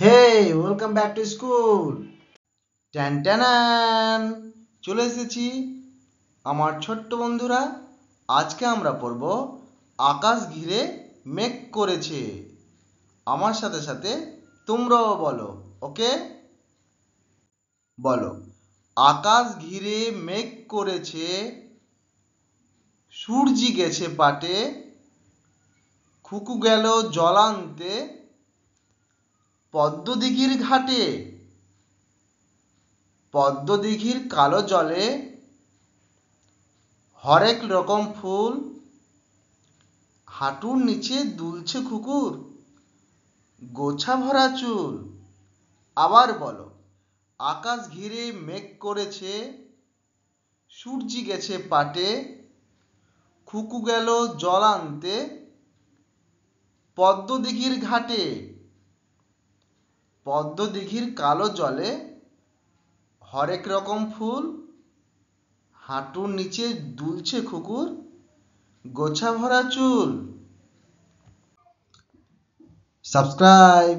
Hey welcome back to school. ট্যান ট্যানান চলে এসেছি আমার ছোট্ট বন্ধুরা। আজকে আমরা পড়ব আকাশ ঘিরে মেঘ করেছে। আমার সাথে সাথে তোমরাও বলো, ওকে? বলো, আকাশ ঘিরে মেঘ করেছে, সূর্যি গেছে পাটে, খুকু গেল জল আনতে পদ্মদিঘির ঘাটে। পদ্মদিঘির কালো জলে হরেক রকম ফুল, হাঁটুর নিচে দুলছে খুকুর গোছা ভরা চুল। আবার বলো, আকাশ ঘিরে মেঘ করেছে, সূর্যি গেছে পাটে, খুকু গেল জল আনতে পদ্মদিঘির ঘাটে। পদ্মদিঘির কালো জলে হরেক রকম ফুল, হাঁটুর নিচে দুলছে খুকুর গোছা ভরা চুল। সাবস্ক্রাইব।